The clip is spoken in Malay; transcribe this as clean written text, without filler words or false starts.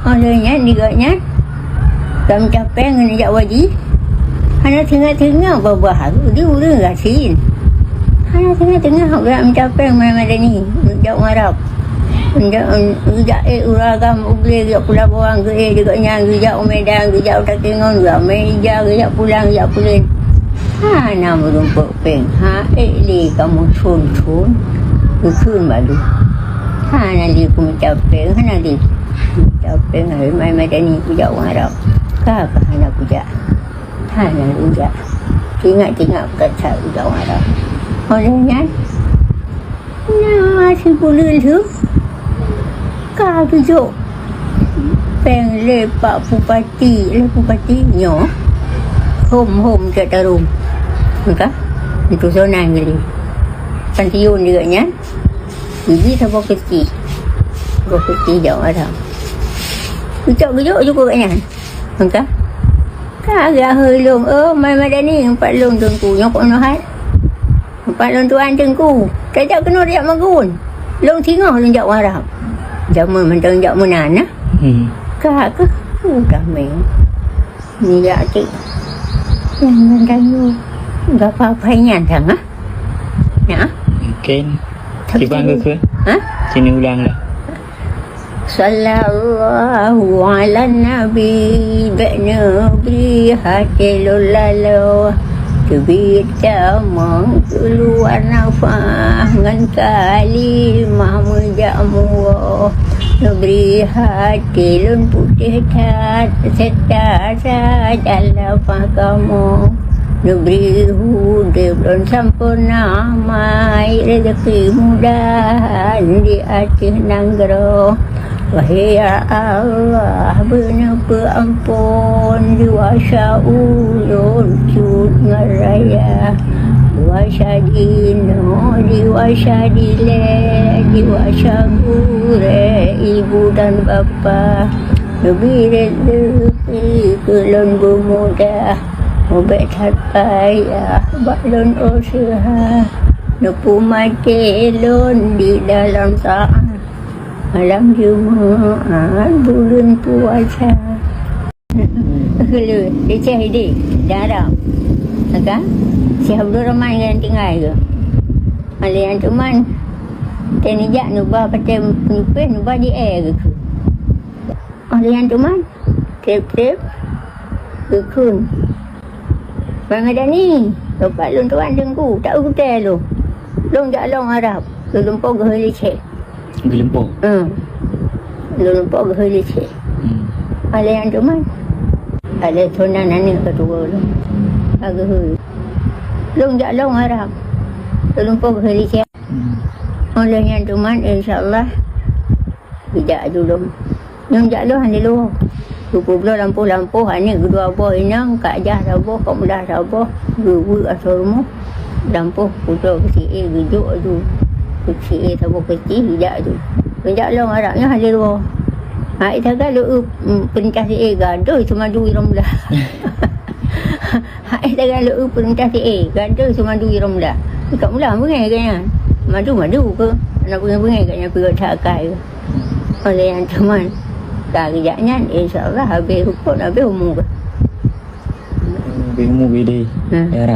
Olehnya diganya tam capek ngejak wajib. Hana tengah-tengah baharu dia udah gasin. Hana tengah-tengah orang capek mana ni jauh ngarap. Ujak uragam uble dia pulang bawang ke dekatnya ujak Medan ujak Takengon ujak Meja ujak pulang Hana merumpuk peng. Li kamu cun baru. Hana li kamu capek hana li capek hari Medan ni ujak ngarap. Kakak hana ujak. Hana ujak. Ingat kata ujak ngarap. Olehnya si bulan tu tujuk peng lepak pupati nyo home kat tarum maka itu zona gili pensiun juga nya biji sama kecil jauh ada tujuk juga nya maka agak helung mai ni 4 lung tengku nyok ono hat 4 lung tuan tengku tajak kena dia magun lung tengah lung jak warap zaman mentang jak menana kak udah main ni ya cik yang mendayu enggak apa-apa nyantang ya mungkin dibangga ke sini ulang dah sallallahu ala nabi ba'nabri hatilul lalu Kebita mengkeluar nafas dengan kalimah menjamu Neberi hati lun putih tat serta sajalah kamu Neberi hudi belum sempurna mai rezeki mudahan di hati nanggro Wahai ya Allah benar ampun diwasa ulun cud ngaraya diwasa dino diwasa dile diwasa gure ibu dan bapa lebih rezeki kelon bermudah ubet hat payah balon usaha nepu mati lon di dalam saat malam Jumaat bulan puasa. Kalau dia hidup darah, agak siapa ramai yang tinggal ke? Ada yang cuman tenijak nubah pakai penipis nubah di air ke? Ada yang cuman trip kekun. Bang ada ni, lepas lun tuan dengku tak utel lu. Long jak long Arab, lumpur geheli cek. Gelempok. Lumpur geheli cek. Ada yang cuman ada tunan ni kedua lu. Agak hul. Long jak long Arab, lumpur geheli cek. Oleh yang cuman insyaAllah tidak dulu. Yang jak long hanya lu. Cukup lampu-lampu hanya kedua buah inang kak jah rabah kak mudah rabah dua asal rumah lampu putus kecil gejuk tu kecil sama kecil tidak tu penjak long harapnya ada dua itu kan lu perintah si gaduh cuma dua romlah itu kan lu perintah si gaduh cuma dua romlah kak mudah bengai kayaknya madu ke nak bengai kayaknya perut cakai oleh yang cuman kerjanya insyaAllah habis hukum habis umur habis umur dia ya